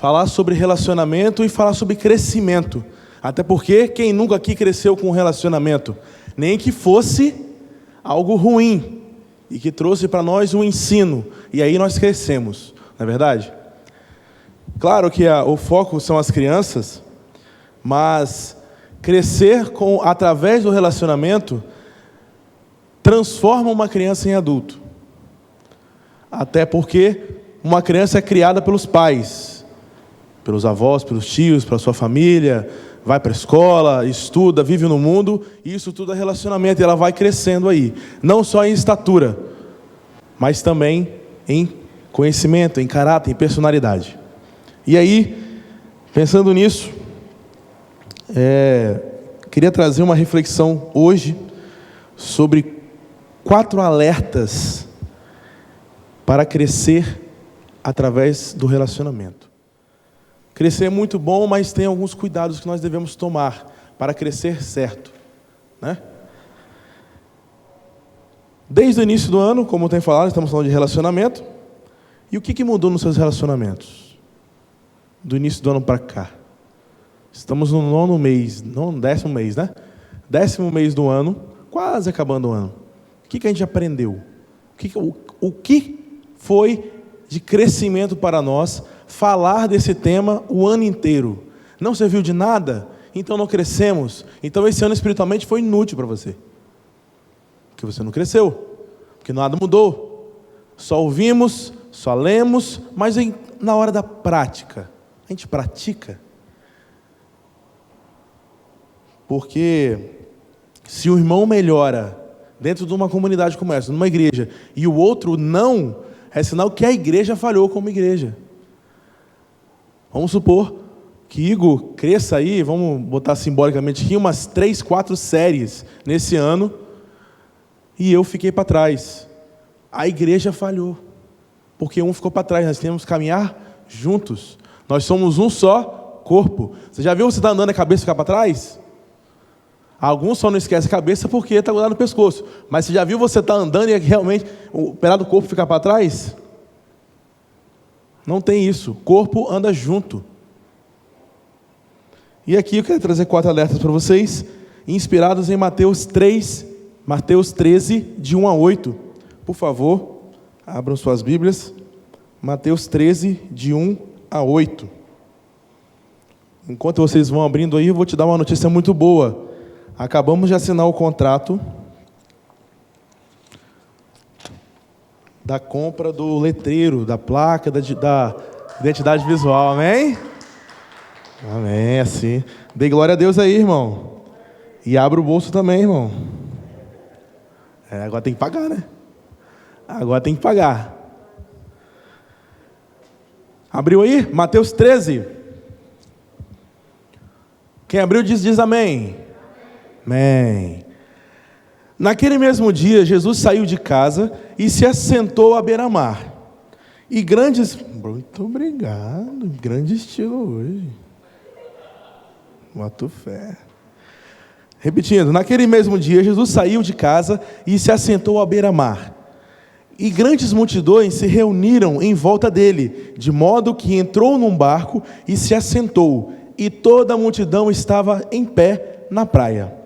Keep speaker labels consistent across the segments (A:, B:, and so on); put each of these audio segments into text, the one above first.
A: falar sobre relacionamento e falar sobre crescimento. Até porque quem nunca aqui cresceu com um relacionamento? Nem que fosse algo ruim e que trouxe para nós um ensino. E aí nós crescemos, não é verdade? Claro que o foco são as crianças, mas crescer através do relacionamento transforma uma criança em adulto. Até porque uma criança é criada pelos pais, pelos avós, pelos tios, pela sua família, vai para a escola, estuda, vive no mundo, e isso tudo é relacionamento, e ela vai crescendo aí. Não só em estatura, mas também em conhecimento, em caráter, em personalidade. E aí, pensando nisso, queria trazer uma reflexão hoje sobre 4 alertas para crescer através do relacionamento. Crescer é muito bom, mas tem alguns cuidados que nós devemos tomar para crescer certo, né? Desde o início do ano, como eu tenho falado, estamos falando de relacionamento. E o que mudou nos seus relacionamentos? Do início do ano para cá. Estamos no 9º mês, não, 10º mês, né? 10º mês do ano, quase acabando o ano. O que a gente aprendeu? O que foi de crescimento para nós falar desse tema o ano inteiro? Não serviu de nada? Então não crescemos? Então esse ano espiritualmente foi inútil para você. Porque você não cresceu. Porque nada mudou. Só ouvimos, só lemos, mas na hora da prática, a gente pratica. Porque se o irmão melhora dentro de uma comunidade como essa, numa igreja, e o outro não, é sinal que a igreja falhou como igreja. Vamos supor que Igor cresça aí, vamos botar simbolicamente aqui, umas 3, 4 séries nesse ano, e eu fiquei para trás. A igreja falhou, porque um ficou para trás. Nós temos que caminhar juntos. Nós somos um só corpo. Você já viu você está andando e a cabeça ficar para trás? Alguns só não esquecem a cabeça porque está grudado no pescoço. Mas você já viu você estar andando e realmente o pedaço do corpo ficar para trás? Não tem isso. O corpo anda junto. E aqui eu quero trazer 4 alertas para vocês, inspirados em Mateus 13, de 1 a 8. Por favor, abram suas Bíblias. Mateus 13, de 1 a 8. Enquanto vocês vão abrindo aí, eu vou te dar uma notícia muito boa. Acabamos de assinar o contrato da compra do letreiro, da placa, da identidade visual, amém? Amém, assim. Dê glória a Deus aí, irmão. E abra o bolso também, irmão. Agora tem que pagar, né? Agora tem que pagar. Abriu aí? Mateus 13. Quem abriu diz amém. Amém. Naquele mesmo dia, Jesus saiu de casa e se assentou à beira-mar. E grandes... Muito obrigado. Grande estilo hoje. Boto fé. Repetindo. Naquele mesmo dia, Jesus saiu de casa e se assentou à beira-mar. E grandes multidões se reuniram em volta dele, de modo que entrou num barco e se assentou. E toda a multidão estava em pé na praia.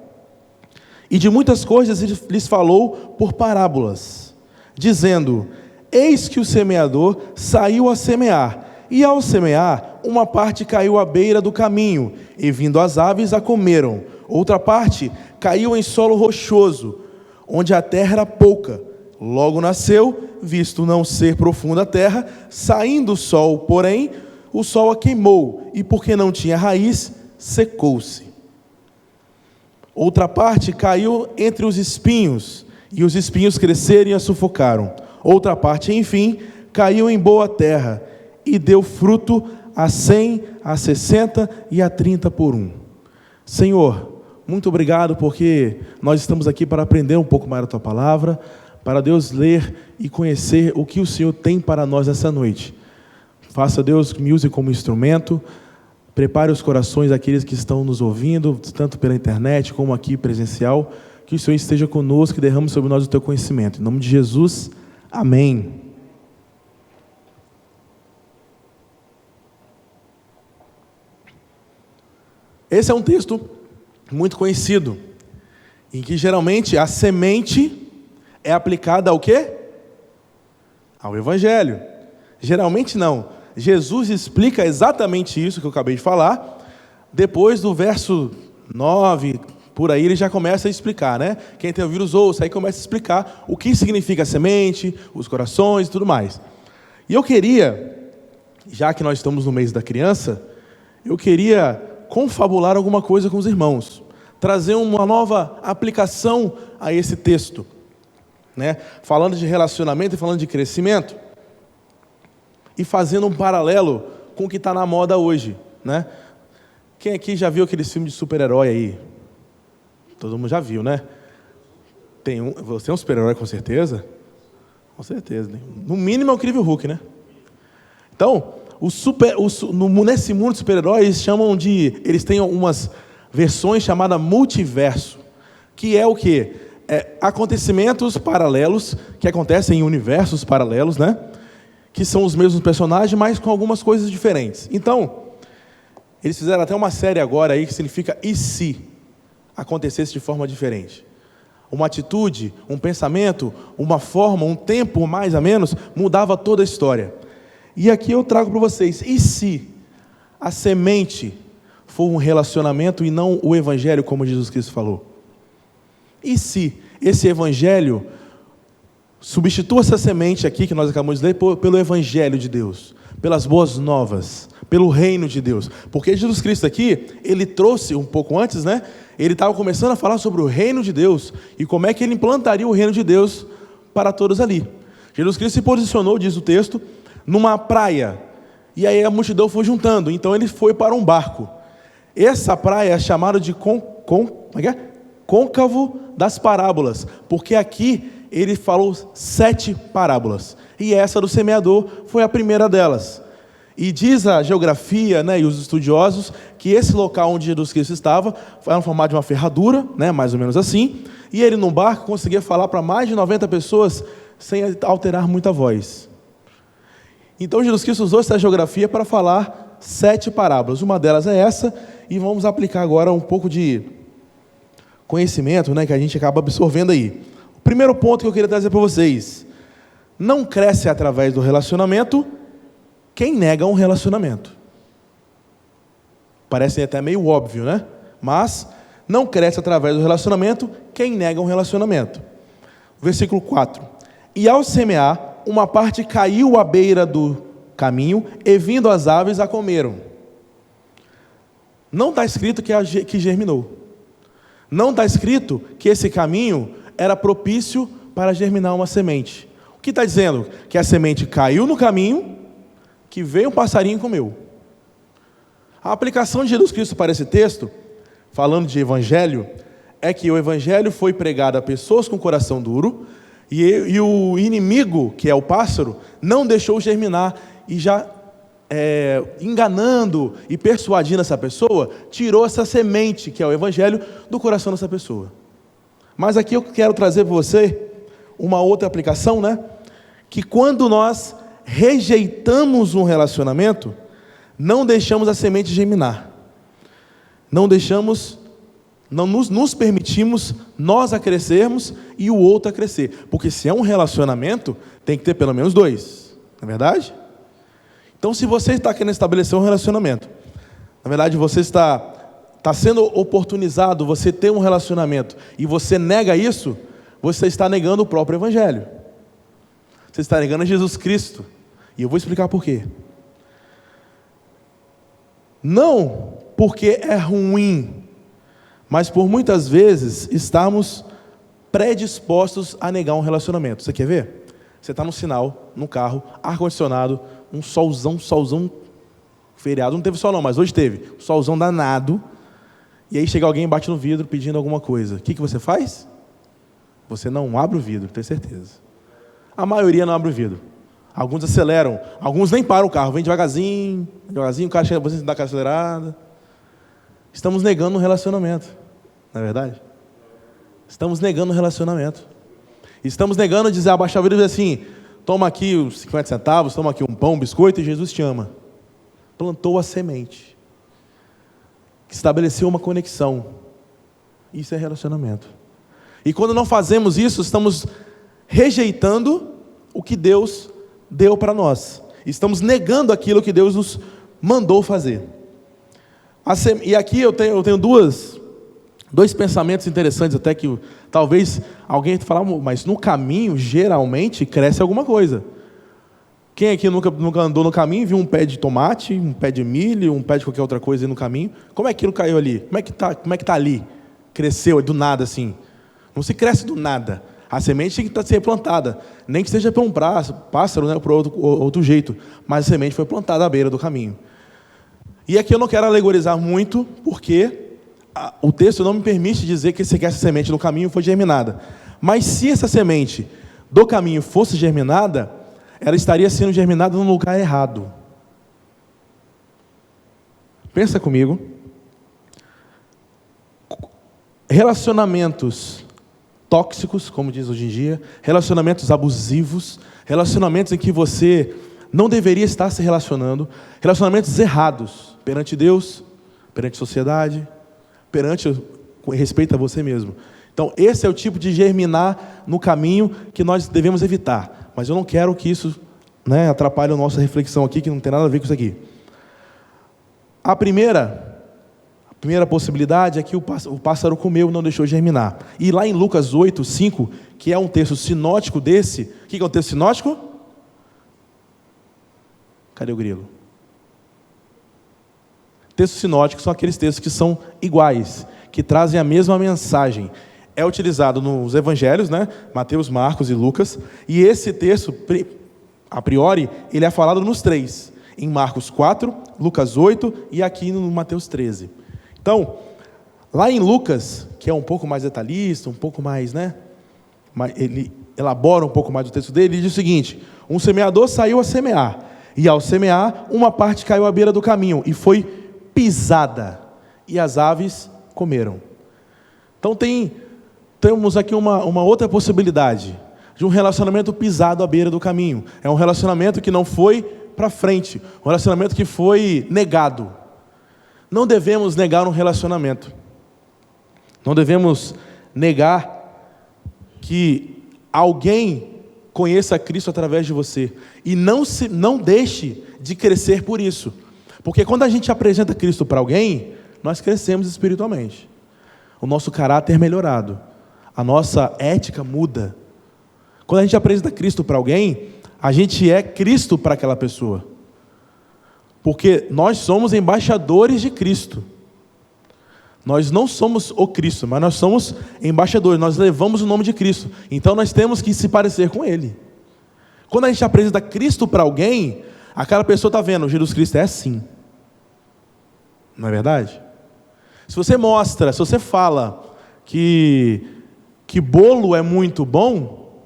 A: E de muitas coisas lhes falou por parábolas, dizendo: eis que o semeador saiu a semear, e ao semear, uma parte caiu à beira do caminho, e vindo as aves a comeram. Outra parte caiu em solo rochoso, onde a terra era pouca. Logo nasceu, visto não ser profunda a terra, saindo o sol, porém, o sol a queimou, e porque não tinha raiz, secou-se. Outra parte caiu entre os espinhos, e os espinhos cresceram e a sufocaram. Outra parte, enfim, caiu em boa terra, e deu fruto a 100, a 60 e a 30 por 1. Senhor, muito obrigado, porque nós estamos aqui para aprender um pouco mais da Tua Palavra, para Deus ler e conhecer o que o Senhor tem para nós nessa noite. Faça, Deus, me use como instrumento. Prepare os corações daqueles que estão nos ouvindo, tanto pela internet como aqui presencial. Que o Senhor esteja conosco e derrame sobre nós o Teu conhecimento. Em nome de Jesus, amém. Esse é um texto muito conhecido, em que geralmente a semente é aplicada ao quê? Ao Evangelho. Geralmente não. Jesus explica exatamente isso que eu acabei de falar. Depois do verso 9, por aí ele já começa a explicar, né? Quem tem ouvidos ouça, aí começa a explicar o que significa a semente, os corações e tudo mais. E eu queria, já que nós estamos no mês da criança, eu queria confabular alguma coisa com os irmãos, trazer uma nova aplicação a esse texto, né? Falando de relacionamento e falando de crescimento, e fazendo um paralelo com o que está na moda hoje, né? Quem aqui já viu aqueles filmes de super-herói aí? Todo mundo já viu, né? Você é um super-herói com certeza? Com certeza, né? No mínimo é o Incrível Hulk, né? Então, nesse mundo de super-heróis, eles têm umas versões chamadas multiverso, que é o quê? Acontecimentos paralelos, que acontecem em universos paralelos, né? Que são os mesmos personagens, mas com algumas coisas diferentes. Então, eles fizeram até uma série agora aí que significa e se acontecesse de forma diferente. Uma atitude, um pensamento, uma forma, um tempo mais ou menos, mudava toda a história. E aqui eu trago para vocês, e se a semente for um relacionamento e não o Evangelho, como Jesus Cristo falou? E se esse Evangelho substitua essa semente aqui que nós acabamos de ler pelo Evangelho de Deus, pelas boas novas, pelo reino de Deus? Porque Jesus Cristo aqui, ele trouxe um pouco antes, né? Ele estava começando a falar sobre o reino de Deus e como é que ele implantaria o reino de Deus para todos ali. Jesus Cristo se posicionou, diz o texto, numa praia, e aí a multidão foi juntando, então ele foi para um barco. Essa praia é chamada de côncavo das parábolas, porque aqui ele falou 7 parábolas, e essa do semeador foi a primeira delas. E diz a geografia, né, e os estudiosos, que esse local onde Jesus Cristo estava era no formato de uma ferradura, né, mais ou menos assim, e ele no barco conseguia falar para mais de 90 pessoas sem alterar muita voz. Então Jesus Cristo usou essa geografia para falar 7 parábolas. Uma delas é essa, e vamos aplicar agora um pouco de conhecimento, né, que a gente acaba absorvendo aí. O primeiro ponto que eu queria trazer para vocês: não cresce através do relacionamento quem nega um relacionamento. Parece até meio óbvio, né? Mas não cresce através do relacionamento quem nega um relacionamento. Versículo 4. E ao semear, uma parte caiu à beira do caminho, e vindo as aves a comeram. Não está escrito que germinou. Não está escrito que esse caminho era propício para germinar uma semente. O que está dizendo? Que a semente caiu no caminho, que veio um passarinho e comeu. A aplicação de Jesus Cristo para esse texto, falando de evangelho, é que o evangelho foi pregado a pessoas com coração duro, e o inimigo, que é o pássaro, não deixou germinar, e já enganando e persuadindo essa pessoa, tirou essa semente, que é o evangelho, do coração dessa pessoa. Mas aqui eu quero trazer para você uma outra aplicação, né? Que quando nós rejeitamos um relacionamento, não deixamos a semente germinar. Não nos permitimos nós a crescermos e o outro a crescer. Porque se é um relacionamento, tem que ter pelo menos 2. Não é verdade? Então, se você está querendo estabelecer um relacionamento, na verdade você está sendo oportunizado, você ter um relacionamento, e você nega isso, você está negando o próprio Evangelho. Você está negando Jesus Cristo. E eu vou explicar por quê. Não porque é ruim, mas por muitas vezes estarmos predispostos a negar um relacionamento. Você quer ver? Você está no sinal, no carro, ar-condicionado, um solzão, feriado, não teve sol não, mas hoje teve, um solzão danado, e aí chega alguém e bate no vidro pedindo alguma coisa. O que você faz? Você não abre o vidro, tenho certeza. A maioria não abre o vidro. Alguns aceleram, alguns nem param o carro, vem devagarzinho, o cara chega, você dá aquela acelerada. Estamos negando um relacionamento, não é verdade? Estamos negando um relacionamento. Estamos negando dizer, abaixar o vidro e dizer assim: toma aqui os 50 centavos, toma aqui um pão, um biscoito, e Jesus te ama. Plantou a semente. que estabeleceu uma conexão. Isso é relacionamento. E quando não fazemos isso, estamos rejeitando o que Deus deu para nós. Estamos negando aquilo que Deus nos mandou fazer. E aqui eu tenho dois pensamentos interessantes, até que talvez alguém fale, mas no caminho geralmente cresce alguma coisa. Quem aqui nunca andou no caminho e viu um pé de tomate, um pé de milho, um pé de qualquer outra coisa aí no caminho? Como é que aquilo caiu ali? Como é que tá ali? Cresceu do nada assim? Não se cresce do nada. A semente tem que ser plantada, nem que seja por um pássaro, né, ou por outro jeito, mas a semente foi plantada à beira do caminho. E aqui eu não quero alegorizar muito, porque o texto não me permite dizer que essa semente no caminho foi germinada. Mas se essa semente do caminho fosse germinada, ela estaria sendo germinada no lugar errado. Pensa comigo. Relacionamentos tóxicos, como diz hoje em dia, relacionamentos abusivos, relacionamentos em que você não deveria estar se relacionando, relacionamentos errados perante Deus, perante a sociedade, com respeito a você mesmo. Então, esse é o tipo de germinar no caminho que nós devemos evitar. Mas eu não quero que isso, né, atrapalhe a nossa reflexão aqui, que não tem nada a ver com isso aqui. A primeira possibilidade é que o pássaro comeu e não deixou germinar. E lá em Lucas 8, 5, que é um texto sinótico desse, o que é um texto sinótico? Cadê o grilo? Textos sinóticos são aqueles textos que são iguais, que trazem a mesma mensagem. É utilizado nos evangelhos, né? Mateus, Marcos e Lucas. E esse texto, a priori, ele é falado nos três. Em Marcos 4, Lucas 8 e aqui no Mateus 13. Então, lá em Lucas, que é um pouco mais detalhista, um pouco mais, né? Ele elabora um pouco mais o texto dele, ele diz o seguinte: um semeador saiu a semear, e ao semear, uma parte caiu à beira do caminho, e foi pisada, e as aves comeram. Então temos aqui uma outra possibilidade, de um relacionamento pisado à beira do caminho. É um relacionamento que não foi para frente, um relacionamento que foi negado. Não devemos negar um relacionamento. Não devemos negar que alguém conheça Cristo através de você. E não deixe de crescer por isso. Porque quando a gente apresenta Cristo para alguém, nós crescemos espiritualmente. O nosso caráter é melhorado. A nossa ética muda. Quando a gente apresenta Cristo para alguém, a gente é Cristo para aquela pessoa. Porque nós somos embaixadores de Cristo. Nós não somos o Cristo, mas nós somos embaixadores, nós levamos o nome de Cristo. Então nós temos que se parecer com Ele. Quando a gente apresenta Cristo para alguém, aquela pessoa está vendo, Jesus Cristo é assim. Não é verdade? Se você fala que bolo é muito bom,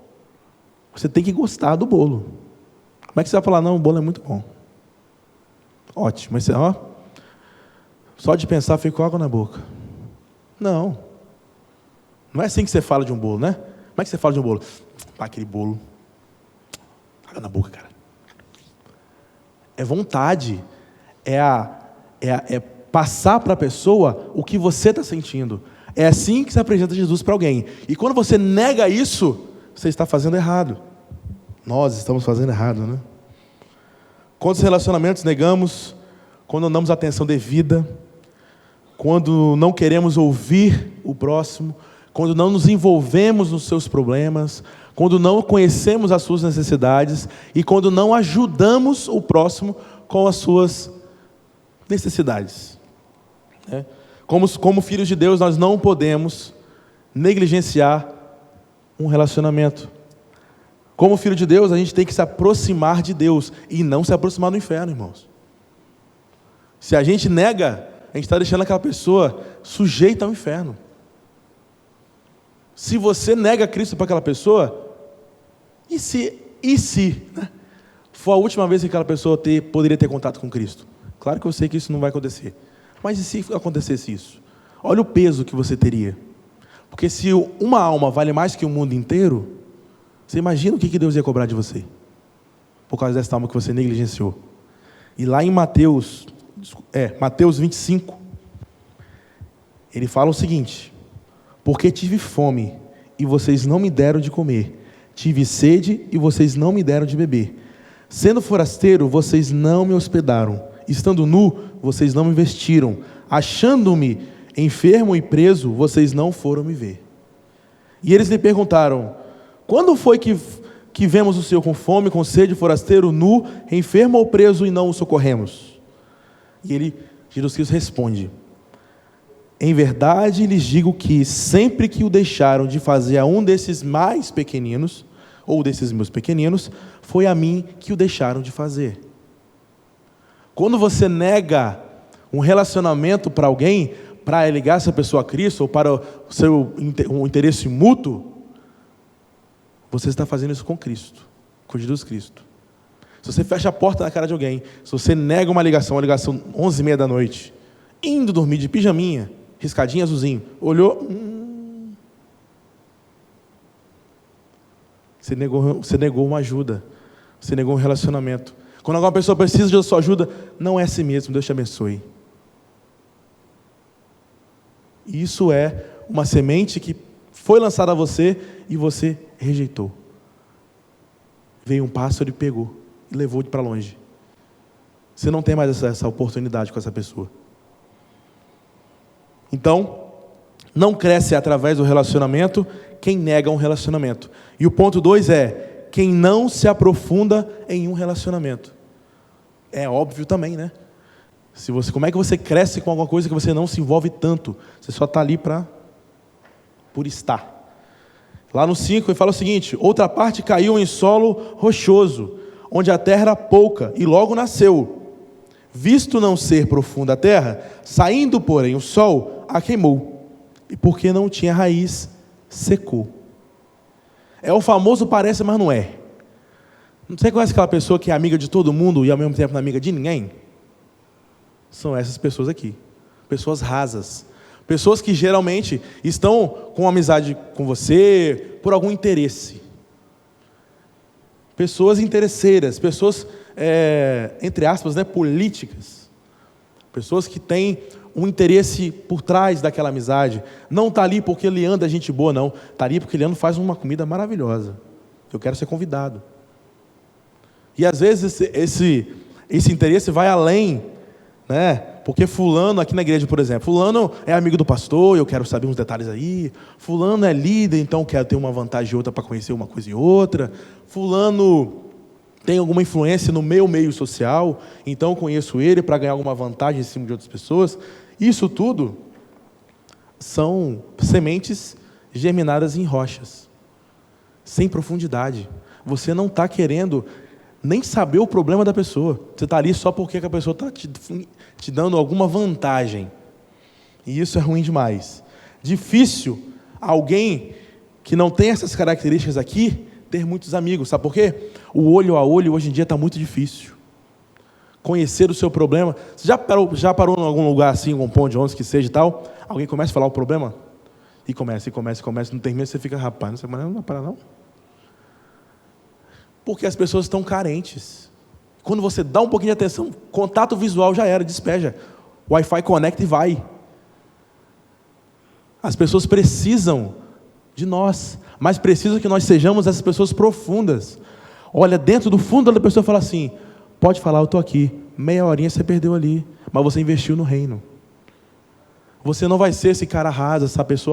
A: você tem que gostar do bolo. Como é que você vai falar, não, o bolo é muito bom? Ótimo, mas só de pensar ficou água na boca. Não é assim que você fala de um bolo, né? Como é que você fala de um bolo? Aquele bolo, água na boca, cara. É vontade, é passar para a pessoa o que você está sentindo. É assim que se apresenta Jesus para alguém. E quando você nega isso, você está fazendo errado. Nós estamos fazendo errado, né? Quantos relacionamentos negamos, quando não damos atenção devida, quando não queremos ouvir o próximo, quando não nos envolvemos nos seus problemas, quando não conhecemos as suas necessidades e quando não ajudamos o próximo com as suas necessidades. Como filhos de Deus, nós não podemos negligenciar um relacionamento. Como filho de Deus, a gente tem que se aproximar de Deus e não se aproximar do inferno, irmãos. Se a gente nega, a gente está deixando aquela pessoa sujeita ao inferno. Se você nega Cristo para aquela pessoa, e se né, for a última vez que aquela pessoa poderia ter contato com Cristo? Claro que eu sei que isso não vai acontecer. Mas e se acontecesse isso? Olha o peso que você teria. Porque se uma alma vale mais que o mundo inteiro, você imagina o que Deus ia cobrar de você, por causa dessa alma que você negligenciou. E lá em Mateus 25, Ele fala o seguinte: porque tive fome e vocês não me deram de comer, tive sede e vocês não me deram de beber, sendo forasteiro, vocês não me hospedaram, estando nu, vocês não me vestiram, achando-me enfermo e preso, vocês não foram me ver. E eles lhe perguntaram: quando foi que vemos o Senhor com fome, com sede, forasteiro, nu, enfermo ou preso e não o socorremos? E Jesus Cristo responde: em verdade lhes digo que sempre que o deixaram de fazer a um desses mais pequeninos, ou desses meus pequeninos, foi a mim que o deixaram de fazer. Quando você nega um relacionamento para alguém, para ligar essa pessoa a Cristo, ou para um interesse mútuo, você está fazendo isso com Cristo, com Jesus Cristo. Se você fecha a porta na cara de alguém, se você nega uma ligação 11h30 da noite, indo dormir de pijaminha, riscadinho azulzinho, olhou, você negou uma ajuda, você negou um relacionamento. Quando alguma pessoa precisa de sua ajuda, não é assim mesmo, Deus te abençoe. Isso é uma semente que foi lançada a você e você rejeitou. Veio um pássaro e pegou, e levou para longe. Você não tem mais essa oportunidade com essa pessoa. Então, não cresce através do relacionamento quem nega um relacionamento. E o ponto 2 é quem não se aprofunda em um relacionamento. É óbvio também, né? Como é que você cresce com alguma coisa que você não se envolve tanto? Você só está ali por estar. Lá no 5 ele fala o seguinte: outra parte caiu em solo rochoso, onde a terra era pouca, e logo nasceu. Visto não ser profunda a terra, saindo, porém, o sol a queimou, e porque não tinha raiz, secou. É o famoso parece, mas não é. Você conhece aquela pessoa que é amiga de todo mundo e ao mesmo tempo não é amiga de ninguém? São essas pessoas aqui. Pessoas rasas. Pessoas que geralmente estão com amizade com você por algum interesse. Pessoas interesseiras, pessoas, entre aspas, políticas. Pessoas que têm um interesse por trás daquela amizade. Não está ali porque Leandro é gente boa, não. Está ali porque Leandro faz uma comida maravilhosa. Eu quero ser convidado. E às vezes esse interesse vai além, né? Porque fulano, aqui na igreja, por exemplo, fulano é amigo do pastor, eu quero saber uns detalhes aí. Fulano é líder, então quero ter uma vantagem ou outra para conhecer uma coisa e outra. Fulano tem alguma influência no meu meio social, então eu conheço ele para ganhar alguma vantagem em cima de outras pessoas. Isso tudo são sementes germinadas em rochas, sem profundidade. Você não está querendo nem saber o problema da pessoa. Você está ali só porque a pessoa está te dando alguma vantagem. E isso é ruim demais. Difícil alguém que não tem essas características aqui ter muitos amigos. Sabe por quê? O olho a olho hoje em dia está muito difícil. Conhecer o seu problema. Você já parou em algum lugar assim, um ponto de ônibus que seja e tal? Alguém começa a falar o problema? E começa, não termina, você fica, rapaz, não sei, mas não vai parar não. Porque as pessoas estão carentes. Quando você dá um pouquinho de atenção, contato visual já era, despeja. Wi-Fi conecta e vai. As pessoas precisam de nós, mas precisam que nós sejamos essas pessoas profundas. Olha dentro do fundo da pessoa e fala assim: pode falar, eu estou aqui. Meia horinha você perdeu ali, mas você investiu no reino. Você não vai ser esse cara rasa,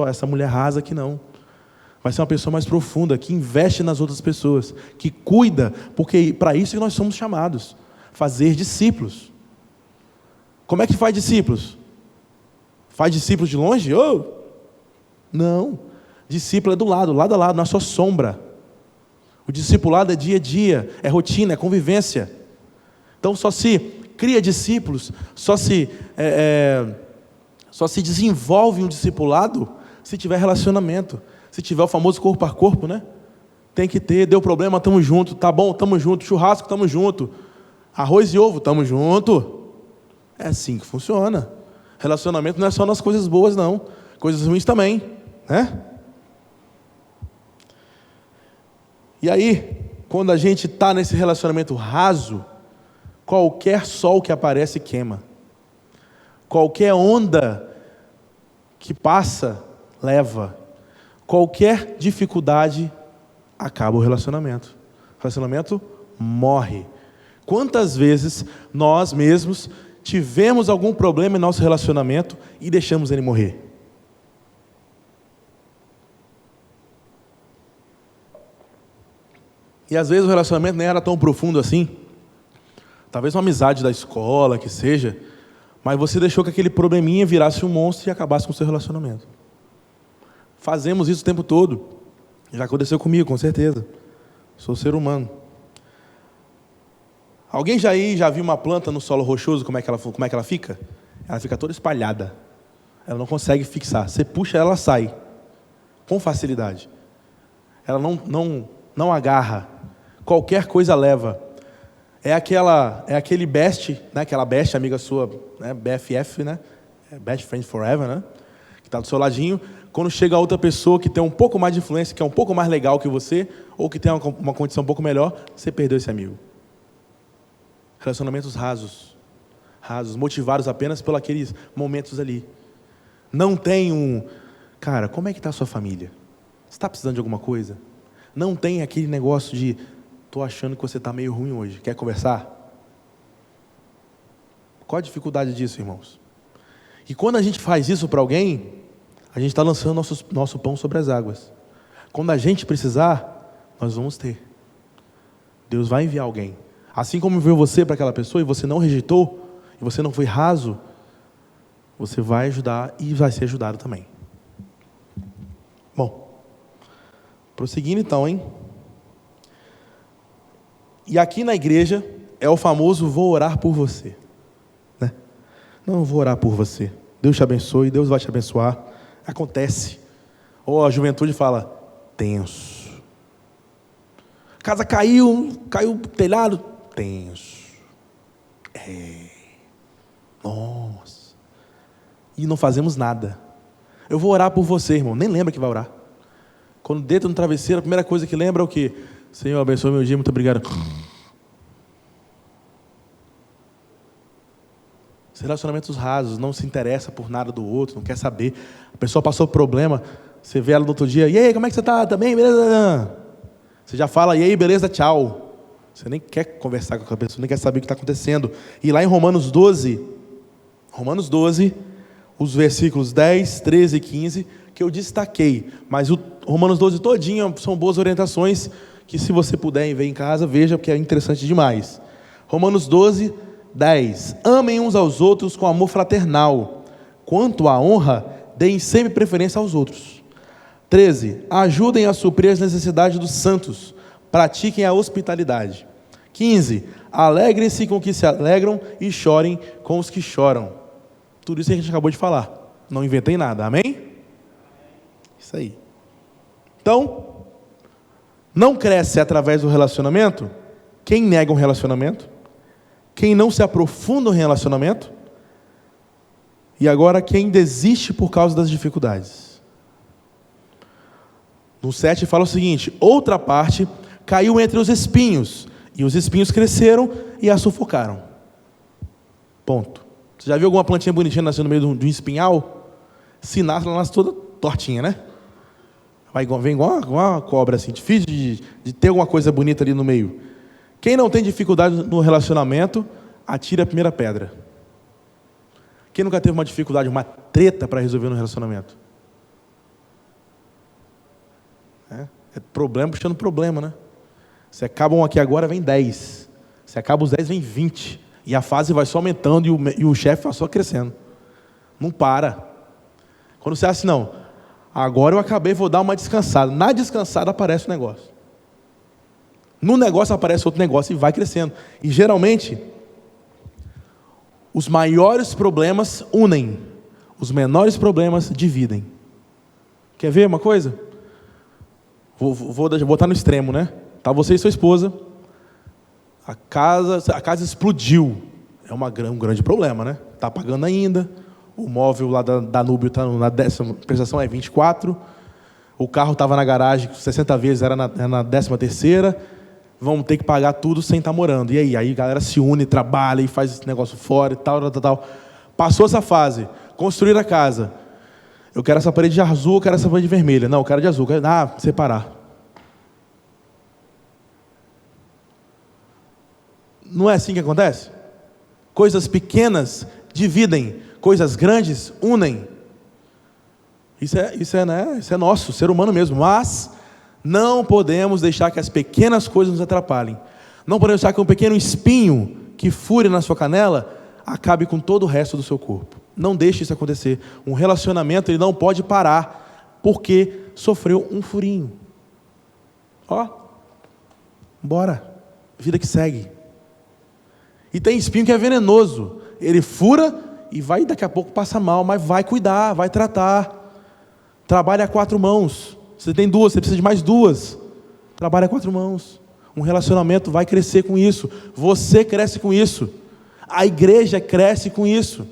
A: essa mulher rasa aqui não. Vai ser uma pessoa mais profunda, que investe nas outras pessoas, que cuida, porque para isso que nós somos chamados, fazer discípulos. Como é que faz discípulos? Faz discípulos de longe? Oh! Não, discípulo é do lado, lado a lado, na sua sombra. O discipulado é dia a dia, é rotina, é convivência. Então só se cria discípulos, só se desenvolve um discipulado se tiver relacionamento. Se tiver o famoso corpo a corpo, né? Tem que ter, deu problema, estamos junto, tá bom, estamos junto, churrasco, estamos junto, arroz e ovo, estamos junto. É assim que funciona. Relacionamento não é só nas coisas boas, não. Coisas ruins também, né? E aí, quando a gente está nesse relacionamento raso, qualquer sol que aparece queima. Qualquer onda que passa, leva. Qualquer dificuldade acaba o relacionamento. O relacionamento morre. Quantas vezes nós mesmos tivemos algum problema em nosso relacionamento e deixamos ele morrer? E às vezes o relacionamento nem era tão profundo assim. Talvez uma amizade da escola, que seja. Mas você deixou que aquele probleminha virasse um monstro e acabasse com o seu relacionamento. Fazemos isso o tempo todo. Já aconteceu comigo, com certeza. Sou ser humano. Alguém já viu uma planta no solo rochoso, como é que ela fica? Ela fica toda espalhada. Ela não consegue fixar. Você puxa, ela sai. Com facilidade. Ela não agarra. Qualquer coisa leva. É aquele best, né? Aquela best, amiga sua, né? BFF, né? Best Friend Forever, né? Que está do seu ladinho. Quando chega outra pessoa que tem um pouco mais de influência, que é um pouco mais legal que você, ou que tem uma condição um pouco melhor, você perdeu esse amigo. Relacionamentos rasos, motivados apenas por aqueles momentos ali. Não tem cara, como é que está a sua família? Você está precisando de alguma coisa? Não tem aquele negócio de, estou achando que você está meio ruim hoje, quer conversar? Qual a dificuldade disso, irmãos? E quando a gente faz isso para alguém, a gente está lançando nosso pão sobre as águas. Quando a gente precisar, nós vamos ter. Deus vai enviar alguém. Assim como enviou você para aquela pessoa e você não rejeitou, e você não foi raso, você vai ajudar e vai ser ajudado também. Bom, prosseguindo então, hein? E aqui na igreja é o famoso vou orar por você. Né? Não vou orar por você. Deus te abençoe, Deus vai te abençoar. Acontece. Ou a juventude fala, tenso. Casa caiu o telhado, tenso. Nossa. E não fazemos nada. Eu vou orar por você, irmão. Nem lembra que vai orar. Quando deita no travesseiro, a primeira coisa que lembra é o quê? Senhor, abençoe meu dia, muito obrigado. Relacionamentos rasos, não se interessa por nada do outro, não quer saber. A pessoa passou problema, você vê ela no outro dia, e aí, como é que você está? Tá bem? Beleza? Você já fala, e aí, beleza, tchau. Você nem quer conversar com a pessoa, nem quer saber o que está acontecendo. E lá em Romanos 12, os versículos 10, 13 e 15, que eu destaquei, mas o Romanos 12 todinho são boas orientações, que se você puder ver em casa, veja, porque é interessante demais. Romanos 12, 10. Amem uns aos outros com amor fraternal. Quanto à honra, deem sempre preferência aos outros. 13. Ajudem a suprir as necessidades dos santos. Pratiquem a hospitalidade. 15. Alegrem-se com os que se alegram e chorem com os que choram. Tudo isso que a gente acabou de falar. Não inventei nada, amém? Isso aí. Então, não cresce através do relacionamento quem nega um relacionamento, quem não se aprofunda no relacionamento, e agora quem desiste por causa das dificuldades. No 7 fala o seguinte: outra parte caiu entre os espinhos, e os espinhos cresceram e a sufocaram. Ponto. Você já viu alguma plantinha bonitinha nascendo no meio de um espinhal? Se nasce, ela nasce toda tortinha, né? Vem igual uma cobra, assim, difícil de ter alguma coisa bonita ali no meio. Quem não tem dificuldade no relacionamento, atira a primeira pedra. Quem nunca teve uma dificuldade, uma treta para resolver no relacionamento? É problema puxando problema, né? Se acaba um aqui agora, vem 10. Se acaba os 10, vem 20. E a fase vai só aumentando e o chefe vai só crescendo. Não para. Quando você acha assim, não, agora eu acabei, vou dar uma descansada. Na descansada aparece o negócio. No negócio aparece outro negócio e vai crescendo. E geralmente, os maiores problemas unem, os menores problemas dividem. Quer ver uma coisa? Vou botar no extremo, né? Tá você e sua esposa, a casa explodiu. É um grande problema, né? Tá pagando ainda, o móvel lá da Núbio está na 10ª prestação, é 24, o carro estava na garagem 60 vezes, era na 13ª, vão ter que pagar tudo sem estar morando. E aí? Aí a galera se une, trabalha e faz esse negócio fora e tal. Passou essa fase, construir a casa. Eu quero essa parede de azul, eu quero essa parede vermelha. Não, eu quero de azul. Separar. Não é assim que acontece? Coisas pequenas dividem, coisas grandes unem. Isso é nosso, ser humano mesmo. Mas não podemos deixar que as pequenas coisas nos atrapalhem. Não podemos deixar que um pequeno espinho que fure na sua canela acabe com todo o resto do seu corpo. Não deixe isso acontecer. Um relacionamento ele não pode parar porque sofreu um furinho. Bora, vida que segue. E tem espinho que é venenoso. Ele fura e vai daqui a pouco passa mal, mas vai cuidar, vai tratar. Trabalha a 4 mãos. Você tem 2, você precisa de mais 2. Trabalha a 4 mãos. Um relacionamento vai crescer com isso. Você cresce com isso. A igreja cresce com isso.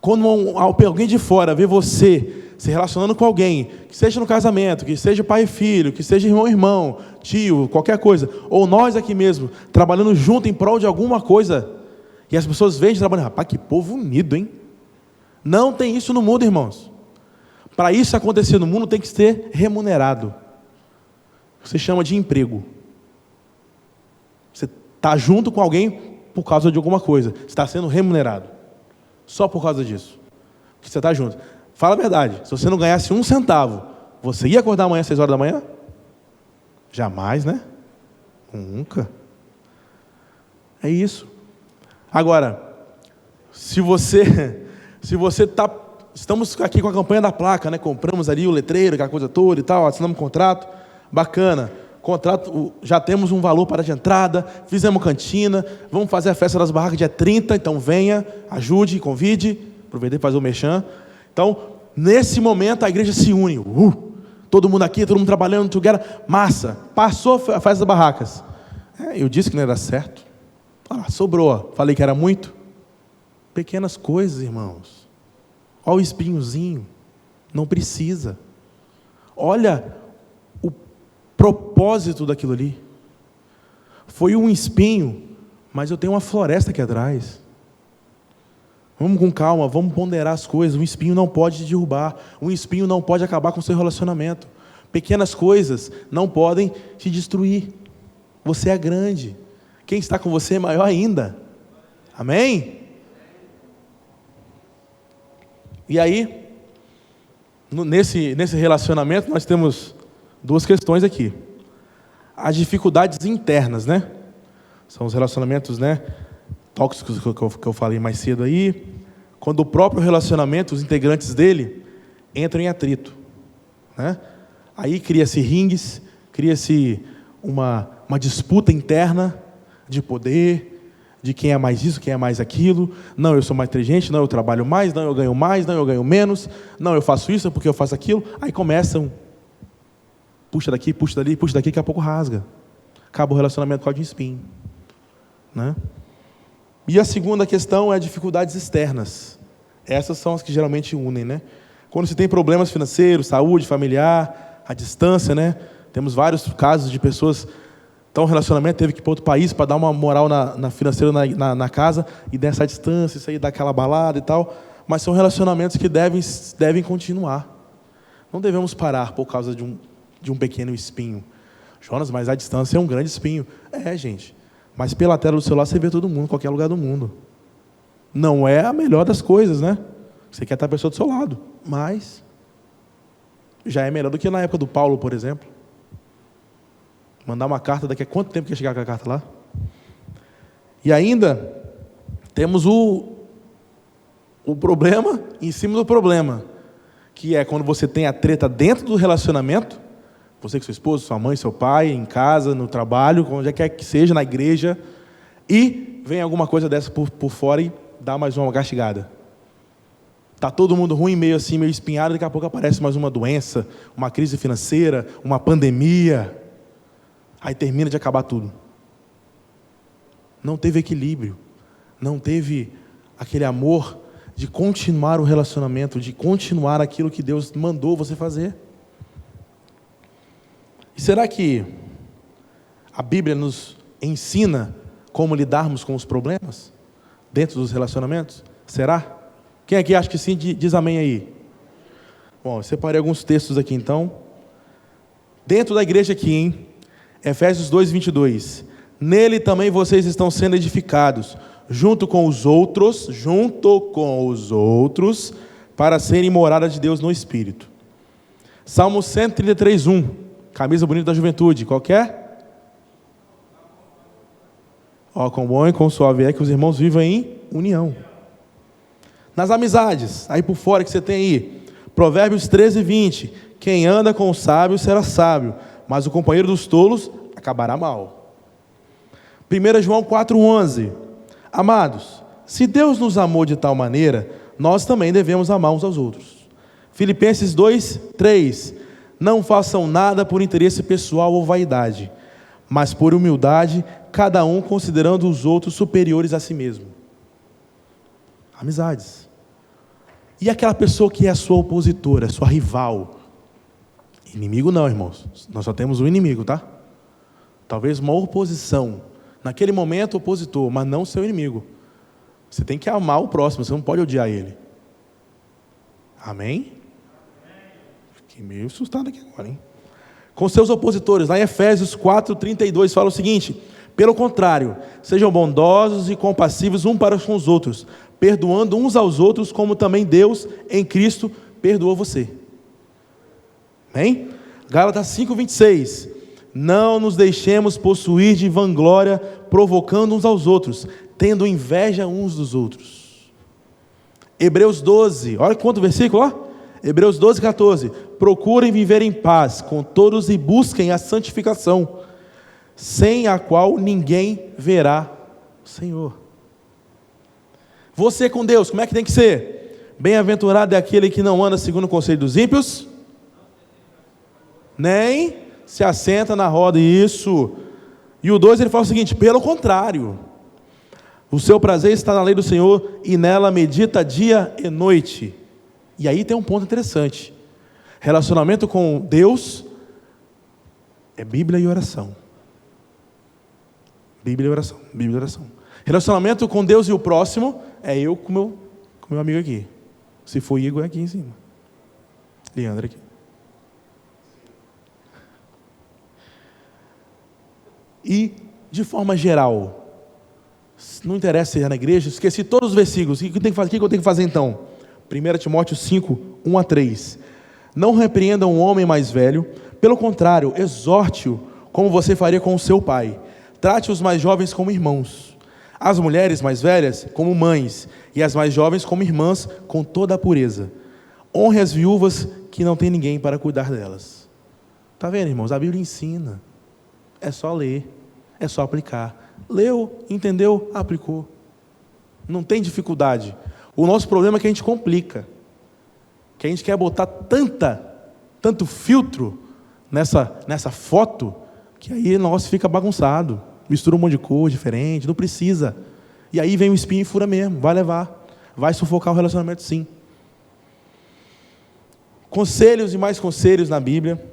A: Quando alguém de fora vê você se relacionando com alguém, que seja no casamento, que seja pai e filho, que seja irmão, tio, qualquer coisa, ou nós aqui mesmo, trabalhando junto em prol de alguma coisa, e as pessoas veem trabalhando, rapaz, que povo unido, hein? Não tem isso no mundo, irmãos. Para isso acontecer no mundo tem que ser remunerado. Você chama de emprego. Você está junto com alguém por causa de alguma coisa. Você está sendo remunerado. Só por causa disso. Porque você está junto. Fala a verdade. Se você não ganhasse 1 centavo, você ia acordar amanhã às 6 horas da manhã? Jamais, né? Nunca. É isso. Agora, se você está... Estamos aqui com a campanha da placa, né? Compramos ali o letreiro, aquela coisa toda e tal, assinamos um contrato, bacana. Contrato, já temos um valor para de entrada, fizemos cantina, vamos fazer a festa das barracas dia 30, então venha, ajude, convide, aproveitei para fazer o merchan. Então, nesse momento a igreja se une, todo mundo aqui, todo mundo trabalhando, together, massa, passou a festa das barracas. Eu disse que não era certo, sobrou, falei que era muito. Pequenas coisas, irmãos. Olha o espinhozinho, não precisa. Olha o propósito daquilo ali. Foi um espinho, mas eu tenho uma floresta aqui atrás. Vamos com calma, vamos ponderar as coisas. Um espinho não pode te derrubar, um espinho não pode acabar com o seu relacionamento. Pequenas coisas não podem te destruir. Você é grande. Quem está com você é maior ainda. Amém? E aí, nesse relacionamento, nós temos 2 questões aqui. As dificuldades internas, né? São os relacionamentos, né, tóxicos que eu falei mais cedo aí. Quando o próprio relacionamento, os integrantes dele, entram em atrito, né? Aí cria-se ringues, cria-se uma disputa interna de poder, de quem é mais isso, quem é mais aquilo. Não, eu sou mais inteligente, não, eu trabalho mais, não, eu ganho mais, não, eu ganho menos, não, eu faço isso porque eu faço aquilo. Aí começam, puxa daqui, puxa dali, puxa daqui, daqui a pouco rasga. Acaba o relacionamento por causa de espinho, né? E a segunda questão é dificuldades externas. Essas são as que geralmente unem, né? Quando se tem problemas financeiros, saúde, familiar, a distância, né? Temos vários casos de pessoas... Então o relacionamento teve que ir para outro país para dar uma moral na financeira na casa, e dessa distância, isso aí dá aquela balada e tal. Mas são relacionamentos que devem continuar. Não devemos parar por causa de um pequeno espinho. Jonas, mas a distância é um grande espinho. Gente. Mas pela tela do celular você vê todo mundo, em qualquer lugar do mundo. Não é a melhor das coisas, né? Você quer estar a pessoa do seu lado. Mas já é melhor do que na época do Paulo, por exemplo. Mandar uma carta, daqui a quanto tempo que ia chegar com a carta lá? E ainda temos o problema em cima do problema, que é quando você tem a treta dentro do relacionamento, você com seu esposo, sua mãe, seu pai, em casa, no trabalho, onde quer que seja, na igreja, e vem alguma coisa dessa por fora e dá mais uma gastigada. Está todo mundo ruim, meio assim, meio espinhado, daqui a pouco aparece mais uma doença, uma crise financeira, uma pandemia. Aí termina de acabar tudo. Não teve equilíbrio. Não teve aquele amor de continuar o relacionamento, de continuar aquilo que Deus mandou você fazer. E será que a Bíblia nos ensina como lidarmos com os problemas dentro dos relacionamentos? Será? Quem aqui acha que sim, diz amém aí. Bom, eu separei alguns textos aqui então. Dentro da igreja aqui, hein? Efésios 2:22. Nele também vocês estão sendo edificados, junto com os outros, para serem morada de Deus no Espírito. Salmo 133:1. Camisa bonita da juventude. Qual que é? Ó, quão bom e quão suave é que os irmãos vivam em união. Nas amizades, aí por fora que você tem aí, Provérbios 13:20. Quem anda com o sábio será sábio, mas o companheiro dos tolos acabará mal. 1 João 4:11. Amados, se Deus nos amou de tal maneira, nós também devemos amar uns aos outros. Filipenses 2:3. Não façam nada por interesse pessoal ou vaidade, mas por humildade, cada um considerando os outros superiores a si mesmo. Amizades. E aquela pessoa que é a sua opositora, sua rival? Inimigo não, irmãos. Nós só temos um inimigo, tá? Talvez uma oposição. Naquele momento, opositor, mas não seu inimigo. Você tem que amar o próximo, você não pode odiar ele. Amém? Fiquei meio assustado aqui agora, hein? Com seus opositores, lá em Efésios 4:32, fala o seguinte: pelo contrário, sejam bondosos e compassivos uns para com os outros, perdoando uns aos outros, como também Deus, em Cristo, perdoou você. Amém? Gálatas 5:26. Não nos deixemos possuir de vanglória, provocando uns aos outros, tendo inveja uns dos outros. Hebreus 12, olha quanto versículo, ó. Hebreus 12:14. Procurem viver em paz com todos e busquem a santificação, sem a qual ninguém verá o Senhor. Você com Deus, como é que tem que ser? Bem-aventurado é aquele que não anda segundo o conselho dos ímpios, nem se assenta na roda, isso. E o 2 ele fala o seguinte: pelo contrário, o seu prazer está na lei do Senhor e nela medita dia e noite. E aí tem um ponto interessante: relacionamento com Deus é Bíblia e oração. Bíblia e oração, Bíblia e oração. Relacionamento com Deus e o próximo é eu com meu amigo aqui. Se for Igor, é aqui em cima. Leandro aqui. E, de forma geral, não interessa se é na igreja, esqueci todos os versículos. O que eu tenho que fazer então? 1 Timóteo 5:1-3. Não repreendam um homem mais velho, pelo contrário, exorte-o como você faria com o seu pai. Trate os mais jovens como irmãos, as mulheres mais velhas como mães, e as mais jovens como irmãs, com toda a pureza. Honre as viúvas que não tem ninguém para cuidar delas. Está vendo, irmãos? A Bíblia ensina. É só ler, é só aplicar. Leu, entendeu, aplicou. Não tem dificuldade. O nosso problema é que a gente complica. Que a gente quer botar tanto filtro nessa foto, que aí o negócio fica bagunçado. Mistura um monte de cor diferente, não precisa. E aí vem o espinho e fura mesmo, vai levar. Vai sufocar o relacionamento sim. Conselhos e mais conselhos na Bíblia.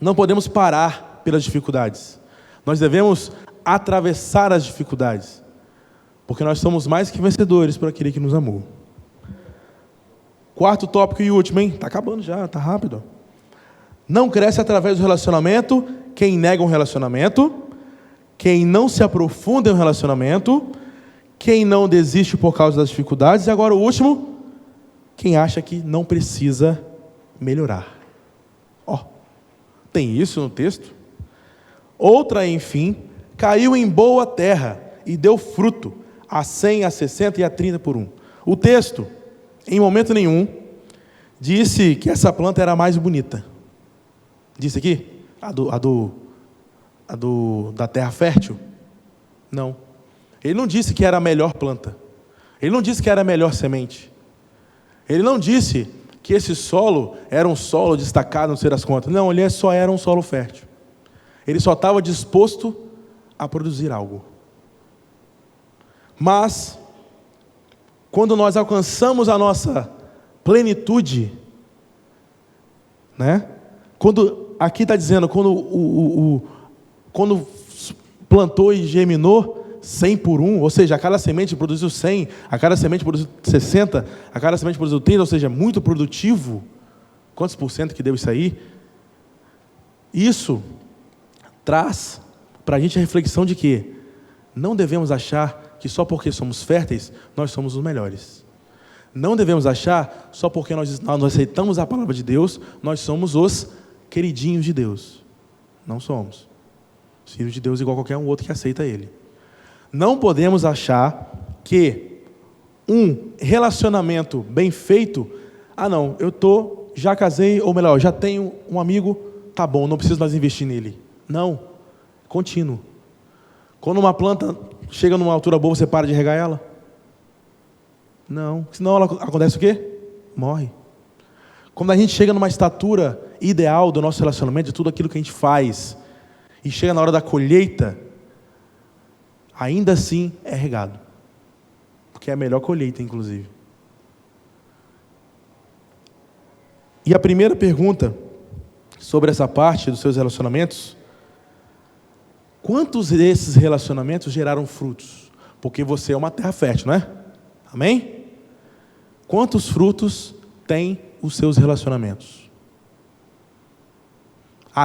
A: Não podemos parar pelas dificuldades. Nós devemos atravessar as dificuldades, porque nós somos mais que vencedores por aquele que nos amou. Quarto tópico e último, hein? Está acabando já, está rápido. Não cresce através do relacionamento quem nega um relacionamento, quem não se aprofunda em um relacionamento, quem não desiste por causa das dificuldades, e agora o último, quem acha que não precisa melhorar. Ó, tem isso no texto. Outra, enfim, caiu em boa terra e deu fruto, a 100, a 60 e a 30 por um. O texto, em momento nenhum, disse que essa planta era a mais bonita. Disse aqui? Da terra fértil? Não. Ele não disse que era a melhor planta. Ele não disse que era a melhor semente. Ele não disse que esse solo era um solo destacado, não sei das contas. Não, ele só era um solo fértil. Ele só estava disposto a produzir algo. Mas, quando nós alcançamos a nossa plenitude, né? Quando, aqui está dizendo, quando plantou e germinou, 100 por 1, ou seja, a cada semente produziu 100, a cada semente produziu 60, a cada semente produziu 30, ou seja, muito produtivo. quantos por cento que deu isso aí? Isso traz para a gente a reflexão de que não devemos achar que só porque somos férteis, nós somos os melhores. Não devemos achar só porque nós aceitamos a palavra de Deus, nós somos os queridinhos de Deus. Não somos. Filhos de Deus igual qualquer um outro que aceita Ele. Não podemos achar que um relacionamento bem feito, não, já casei, ou melhor, já tenho um amigo, tá bom, não preciso mais investir nele. Não, contínuo. Quando uma planta chega numa altura boa, você para de regar ela? Não, senão ela acontece o quê? Morre. Quando a gente chega numa estatura ideal do nosso relacionamento, de tudo aquilo que a gente faz, e chega na hora da colheita, ainda assim é regado. Porque é a melhor colheita, inclusive. E a primeira pergunta sobre essa parte dos seus relacionamentos: quantos desses relacionamentos geraram frutos? Porque você é uma terra fértil, não é? Amém? Quantos frutos tem os seus relacionamentos?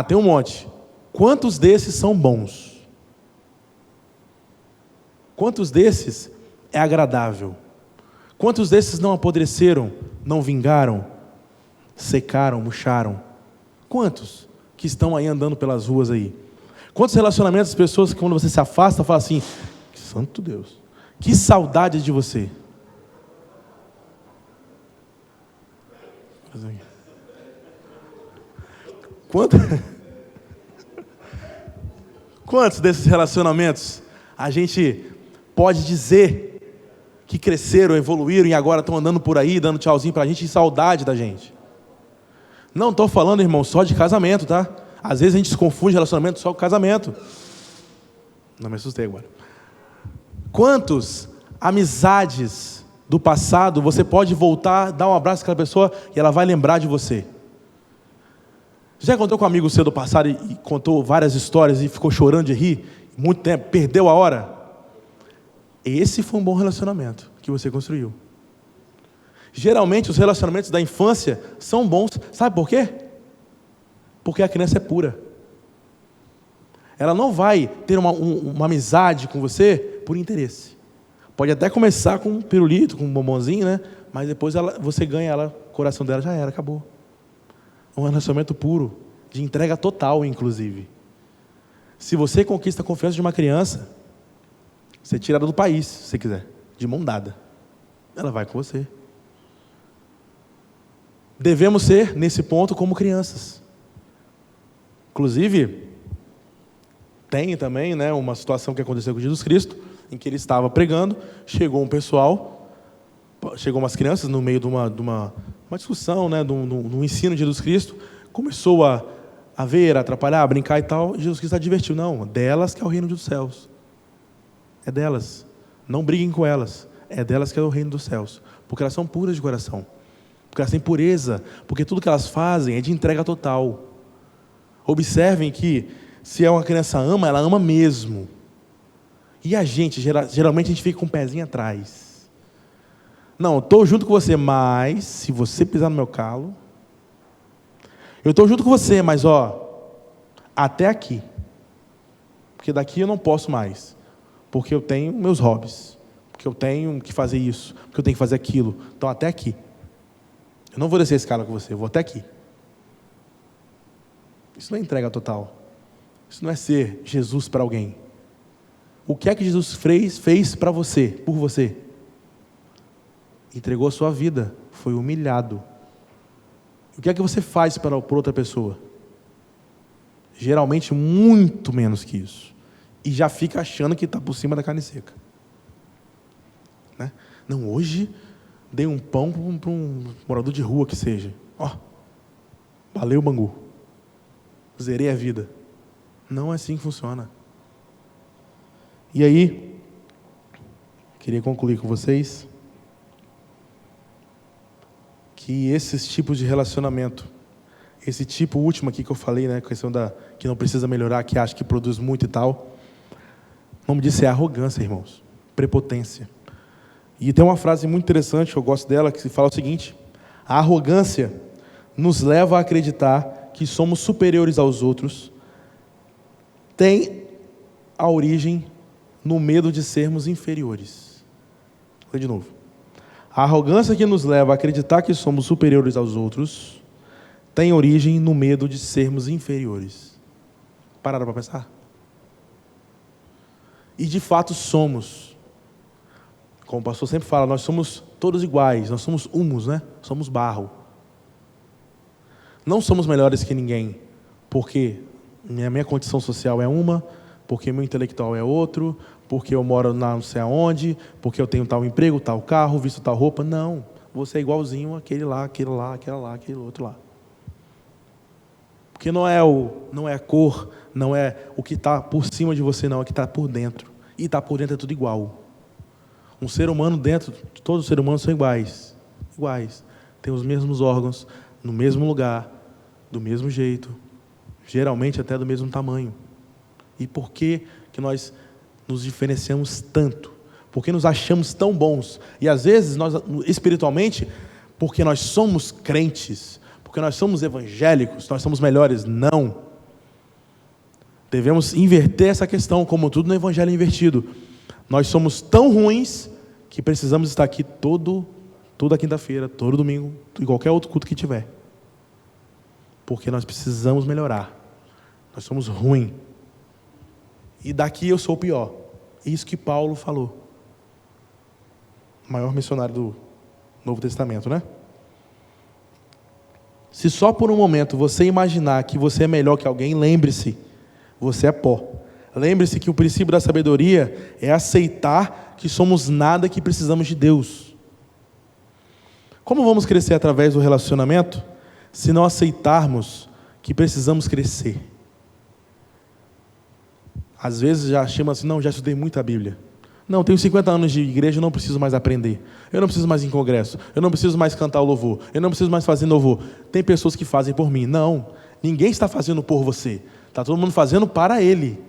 A: Tem um monte. Quantos desses são bons? Quantos desses é agradável? Quantos desses não apodreceram, não vingaram, secaram, murcharam? Quantos que estão aí andando pelas ruas aí? Quantos relacionamentos, pessoas que quando você se afasta, falam assim: santo Deus, que saudade de você. Quantos desses relacionamentos a gente pode dizer que cresceram, evoluíram e agora estão andando por aí, dando tchauzinho pra gente, e saudade da gente? Não estou falando, irmão, só de casamento, tá? Às vezes a gente se confunde relacionamento só com casamento. Não me assustei agora. Quantos amizades do passado você pode voltar, dar um abraço àquela pessoa e ela vai lembrar de você? Já contou com um amigo seu do passado e contou várias histórias e ficou chorando de rir, muito tempo, perdeu a hora? Esse foi um bom relacionamento que você construiu. Geralmente os relacionamentos da infância são bons, sabe por quê? Porque a criança é pura. Ela não vai ter uma amizade com você por interesse. Pode até começar com um pirulito, com um bombonzinho, né? Mas depois você ganha ela, o coração dela já era, acabou. Um relacionamento puro, de entrega total, inclusive. Se você conquista a confiança de uma criança, você tira ela do país, se você quiser, de mão dada. Ela vai com você. Devemos ser, nesse ponto, como crianças. Inclusive, tem também, né, uma situação que aconteceu com Jesus Cristo, em que ele estava pregando, chegou um pessoal, chegou umas crianças no meio de uma discussão, né, no ensino de Jesus Cristo, começou a ver, a atrapalhar, a brincar e tal, e Jesus Cristo advertiu: não, delas que é o reino dos céus. É delas. Não briguem com elas. É delas que é o reino dos céus. Porque elas são puras de coração. Porque elas têm pureza. Porque tudo que elas fazem é de entrega total. Observem que se uma criança ama, ela ama mesmo. E a gente, geralmente a gente fica com o pezinho atrás. Não, eu estou junto com você, mas se você pisar no meu calo, eu estou junto com você, mas até aqui. Porque daqui eu não posso mais. Porque eu tenho meus hobbies. Porque eu tenho que fazer isso. Porque eu tenho que fazer aquilo. Então até aqui. Eu não vou descer a escala com você, eu vou até aqui. Isso não é entrega total. Isso não é ser Jesus para alguém. O que é que Jesus fez para você, por você? Entregou a sua vida, foi humilhado. O que é que você faz por outra pessoa? Geralmente muito menos que isso. E já fica achando que está por cima da carne seca. Né? Não, hoje dei um pão para um morador de rua que seja. Valeu, Bangu. Zerei a vida. Não é assim que funciona. E aí, queria concluir com vocês que esses tipos de relacionamento, esse tipo último aqui que eu falei, né, questão que não precisa melhorar, que acha que produz muito e tal, o nome disso é arrogância, irmãos, prepotência. E tem uma frase muito interessante, eu gosto dela, que fala o seguinte: a arrogância nos leva a acreditar que somos superiores aos outros tem a origem no medo de sermos inferiores. Vou ler de novo. A arrogância que nos leva a acreditar que somos superiores aos outros tem origem no medo de sermos inferiores. Pararam para pensar? E de fato somos. Como o pastor sempre fala, nós somos todos iguais, nós somos humus, né? Somos barro. Não somos melhores que ninguém, porque minha condição social é uma, porque meu intelectual é outro, porque eu moro não sei aonde, porque eu tenho tal emprego, tal carro, visto tal roupa. Não, você é igualzinho aquele lá, aquele lá, aquela lá, aquele outro lá. Porque não é a cor, não é o que está por cima de você, não, é o que está por dentro. E está por dentro é tudo igual. Um ser humano dentro, todos os seres humanos são iguais. Iguais. Tem os mesmos órgãos, no mesmo lugar, do mesmo jeito, geralmente até do mesmo tamanho. E por que nós nos diferenciamos tanto? Por que nos achamos tão bons? E às vezes, nós, espiritualmente, porque nós somos crentes, porque nós somos evangélicos, nós somos melhores. Não. Devemos inverter essa questão, como tudo no evangelho é invertido. Nós somos tão ruins que precisamos estar aqui toda quinta-feira, todo domingo, em qualquer outro culto que tiver. Porque nós precisamos melhorar. Nós somos ruins. E daqui eu sou o pior. Isso que Paulo falou. O maior missionário do Novo Testamento, né? Se só por um momento você imaginar que você é melhor que alguém, lembre-se, você é pó. Lembre-se que o princípio da sabedoria é aceitar que somos nada, que precisamos de Deus. Como vamos crescer através do relacionamento, se não aceitarmos que precisamos crescer? Às vezes já chama assim, não, já estudei muita Bíblia. Não, tenho 50 anos de igreja, eu não preciso mais aprender. Eu não preciso mais ir em congresso. Eu não preciso mais cantar o louvor. Eu não preciso mais fazer louvor. Tem pessoas que fazem por mim. Não, ninguém está fazendo por você. Está todo mundo fazendo para Ele.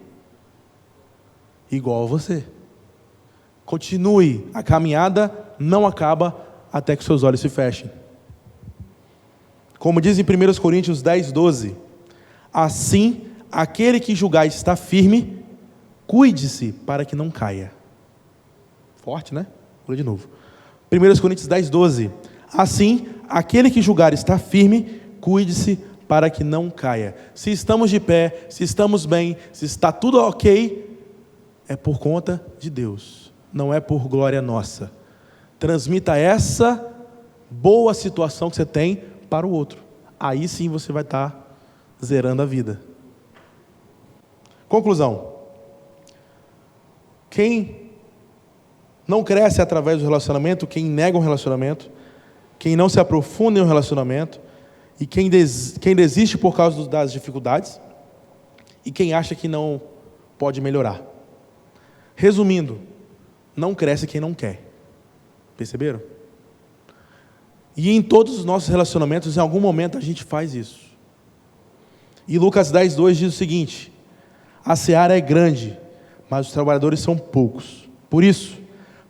A: Igual a você. Continue. A caminhada não acaba até que seus olhos se fechem. Como diz em 1 Coríntios 10, 12. Assim, aquele que julgar está firme, cuide-se para que não caia. Forte, né? Vou ler de novo. 1 Coríntios 10, 12. Assim, aquele que julgar está firme, cuide-se para que não caia. Se estamos de pé, se estamos bem, se está tudo ok, é por conta de Deus. Não é por glória nossa. Transmita essa boa situação que você tem para o outro. Aí sim você vai estar zerando a vida. Conclusão. Quem não cresce através do relacionamento, quem nega um relacionamento, quem não se aprofunda em um relacionamento, e quem desiste por causa das dificuldades, e quem acha que não pode melhorar. Resumindo, não cresce quem não quer. Perceberam? E em todos os nossos relacionamentos, em algum momento a gente faz isso. E Lucas 10, 2 diz o seguinte: a seara é grande, mas os trabalhadores são poucos. Por isso,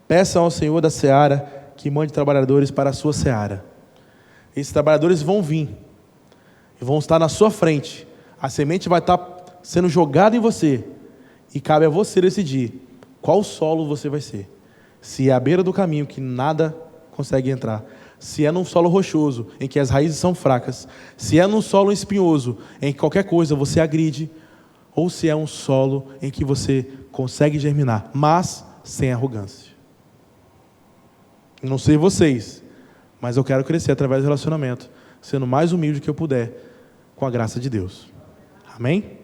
A: peçam ao Senhor da seara que mande trabalhadores para a sua seara. Esses trabalhadores vão vir e vão estar na sua frente. A semente vai estar sendo jogada em você e cabe a você decidir qual solo você vai ser. Se é à beira do caminho que nada consegue entrar, se é num solo rochoso em que as raízes são fracas, se é num solo espinhoso em que qualquer coisa você agride, ou se é um solo em que você consegue germinar, mas sem arrogância. Não sei vocês, mas eu quero crescer através do relacionamento, sendo mais humilde que eu puder, com a graça de Deus. Amém?